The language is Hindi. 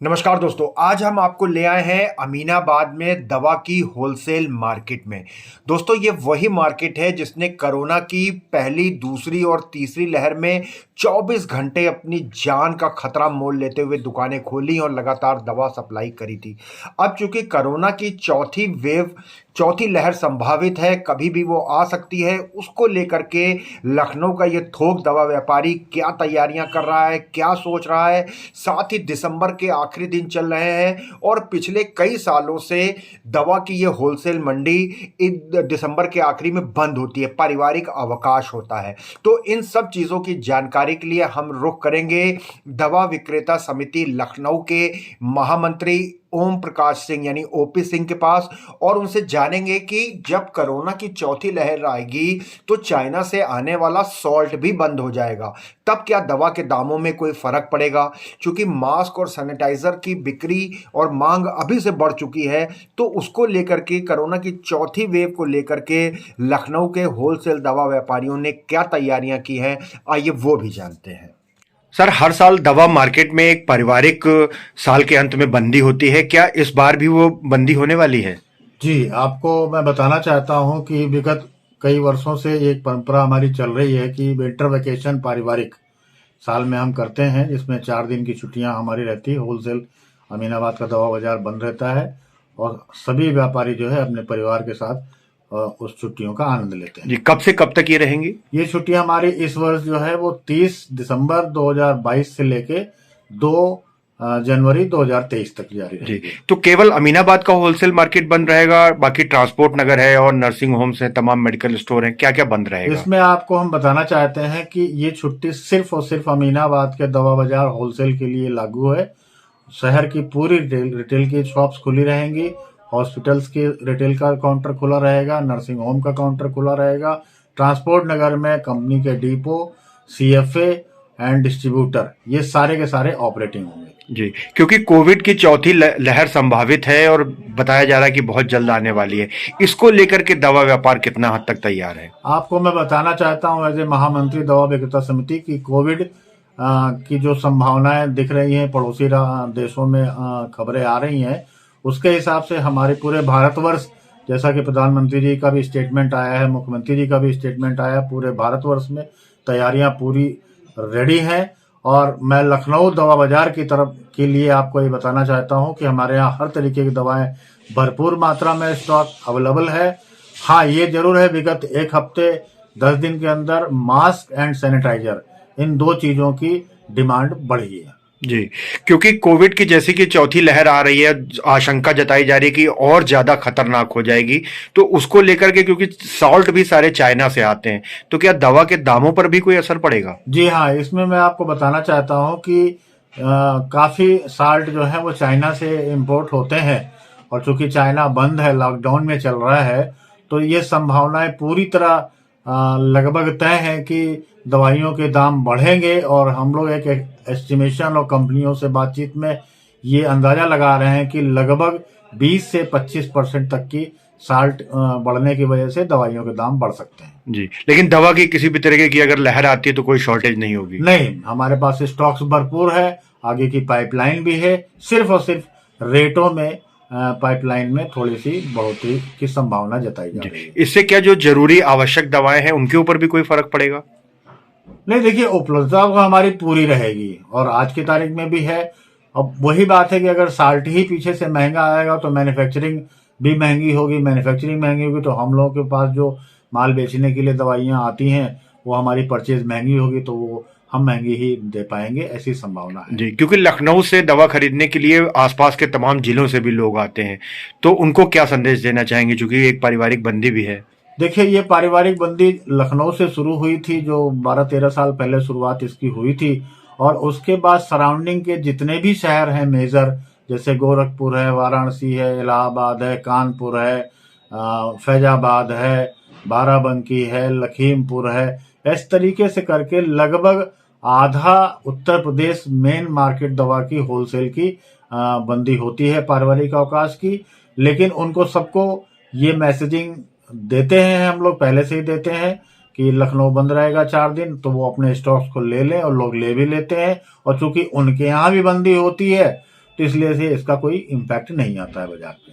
नमस्कार दोस्तों, आज हम आपको ले आए हैं अमीनाबाद में दवा की होलसेल मार्केट में। दोस्तों, ये वही मार्केट है जिसने कोरोना की पहली, दूसरी और तीसरी लहर में 24 घंटे अपनी जान का खतरा मोल लेते हुए दुकानें खोली और लगातार दवा सप्लाई करी थी। अब चूंकि कोरोना की चौथी लहर संभावित है, कभी भी वो आ सकती है, उसको लेकर के लखनऊ का ये थोक दवा व्यापारी क्या तैयारियां कर रहा है, क्या सोच रहा है। साथ ही दिसंबर के आखिरी दिन चल रहे हैं और पिछले कई सालों से दवा की ये होलसेल मंडी दिसंबर के आखिरी में बंद होती है, पारिवारिक अवकाश होता है। तो इन सब चीज़ों की जानकारी के लिए हम रुख करेंगे दवा विक्रेता समिति लखनऊ के महामंत्री ओम प्रकाश सिंह यानी ओपी सिंह के पास, और उनसे जानेंगे कि जब कोरोना की चौथी लहर आएगी तो चाइना से आने वाला सॉल्ट भी बंद हो जाएगा, तब क्या दवा के दामों में कोई फर्क पड़ेगा। क्योंकि मास्क और सैनिटाइजर की बिक्री और मांग अभी से बढ़ चुकी है, तो उसको लेकर के, कोरोना की चौथी वेव को लेकर के लखनऊ के होलसेल दवा व्यापारियों ने क्या तैयारियां की हैं, आइए वो भी जानते हैं। सर, हर साल दवा मार्केट में एक पारिवारिक साल के अंत में बंदी होती है, क्या इस बार भी वो बंदी होने वाली है? जी, आपको मैं बताना चाहता हूं कि विगत कई वर्षों से एक परंपरा हमारी चल रही है कि विंटर वेकेशन पारिवारिक साल में हम करते हैं, जिसमें 4 दिन की छुट्टियां हमारी रहती है। होलसेल अमीनाबाद का दवा बाजार बंद रहता है और सभी व्यापारी जो है अपने परिवार के साथ उस छुट्टियों का आनंद लेते हैं। जी, कब से कब तक ये रहेंगी? ये छुट्टियां हमारी इस वर्ष जो है वो 30 दिसंबर 2022 से लेके 2 जनवरी 2023 तक जारी जी, रहेगी। तो केवल अमीनाबाद का होलसेल मार्केट बंद रहेगा, बाकी ट्रांसपोर्ट नगर है और नर्सिंग होम्स हैं, तमाम मेडिकल स्टोर हैं, क्या क्या बंद रहेगा? इसमें आपको हम बताना चाहते हैं कि ये छुट्टी सिर्फ और सिर्फ अमीनाबाद के दवा बाजार होलसेल के लिए लागू है। शहर की पूरी रिटेल की शॉप्स खुली रहेंगी, हॉस्पिटल्स के रिटेल का काउंटर खुला रहेगा, नर्सिंग होम का काउंटर खुला रहेगा, ट्रांसपोर्ट नगर में कंपनी के डिपो, सीएफए एंड डिस्ट्रीब्यूटर, ये सारे के सारे ऑपरेटिंग होंगे। जी, क्योंकि कोविड की चौथी लहर संभावित है और बताया जा रहा है कि बहुत जल्द आने वाली है, इसको लेकर के दवा व्यापार कितना हद तक तैयार है? आपको मैं बताना चाहता हूं एज ए महामंत्री दवा विक्रेता समिति की कोविड की जो संभावनाएं दिख रही हैं, पड़ोसी देशों में खबरें आ रही हैं, उसके हिसाब से हमारे पूरे भारतवर्ष, जैसा कि प्रधानमंत्री जी का भी स्टेटमेंट आया है, मुख्यमंत्री जी का भी स्टेटमेंट आया है, पूरे भारतवर्ष में तैयारियां पूरी रेडी हैं। और मैं लखनऊ दवा बाजार की तरफ के लिए आपको ये बताना चाहता हूं कि हमारे यहाँ हर तरीके की दवाएं भरपूर मात्रा में स्टॉक अवेलेबल है। हाँ, ये जरूर है, विगत एक हफ्ते 10 दिन के अंदर मास्क एंड सैनिटाइजर, इन 2 चीजों की डिमांड बढ़ी है। जी, क्योंकि कोविड की जैसी कि चौथी लहर आ रही है, आशंका जताई जा रही है कि और ज्यादा खतरनाक हो जाएगी, तो उसको लेकर के, क्योंकि सॉल्ट भी सारे चाइना से आते हैं, तो क्या दवा के दामों पर भी कोई असर पड़ेगा? जी हाँ, इसमें मैं आपको बताना चाहता हूँ कि काफी साल्ट जो है वो चाइना से इंपोर्ट होते हैं, और चूंकि चाइना बंद है, लॉकडाउन में चल रहा है, तो ये संभावनाएं पूरी तरह लगभग तय है कि दवाइयों के दाम बढ़ेंगे। और हम लोग एक एस्टिमेशन और कंपनियों से बातचीत में ये अंदाजा लगा रहे हैं कि लगभग 20 से 25% तक की साल्ट बढ़ने की वजह से दवाइयों के दाम बढ़ सकते हैं। जी, लेकिन दवा की किसी भी तरीके की अगर लहर आती है तो कोई शॉर्टेज नहीं होगी? नहीं, हमारे पास स्टॉक्स भरपूर है, आगे की पाइपलाइन भी है, सिर्फ और सिर्फ रेटों में पाइपलाइन में थोड़ी सी बढ़ोतरी की संभावना जताई जा रही है। इससे क्या जो जरूरी आवश्यक दवाएं हैं उनके ऊपर भी कोई फर्क पड़ेगा? नहीं, देखिए, उपलब्धता तो हमारी पूरी रहेगी और आज की तारीख में भी है। अब वही बात है कि अगर साल्ट ही पीछे से महंगा आएगा तो मैन्युफैक्चरिंग भी महंगी होगी, मैन्युफैक्चरिंग महंगी होगी तो हम लोगों के पास जो माल बेचने के लिए दवाइयाँ आती हैं वो हमारी परचेज महंगी होगी, तो वो हम महंगी ही दे पाएंगे, ऐसी संभावना है। जी, क्योंकि लखनऊ से दवा खरीदने के लिए आसपास के तमाम जिलों से भी लोग आते हैं, तो उनको क्या संदेश देना चाहेंगे, क्योंकि एक पारिवारिक बंदी भी है? देखिए, ये पारिवारिक बंदी लखनऊ से शुरू हुई थी, जो 12-13 साल पहले शुरुआत इसकी हुई थी, और उसके बाद सराउंडिंग के जितने भी शहर हैं मेजर, जैसे गोरखपुर है, वाराणसी है, इलाहाबाद है, कानपुर है, फैजाबाद है, बाराबंकी है, लखीमपुर है, इस तरीके से करके लगभग आधा उत्तर प्रदेश मेन मार्केट दवा की होलसेल की बंदी होती है पारिवारिक अवकाश की। लेकिन उनको सबको ये मैसेजिंग देते हैं, हम लोग पहले से ही देते हैं कि लखनऊ बंद रहेगा 4 दिन, तो वो अपने स्टॉक्स को ले लें, और लोग ले भी लेते हैं। और चूंकि उनके यहाँ भी बंदी होती है तो इसलिए से इसका कोई इम्पैक्ट नहीं आता है बाजार पे।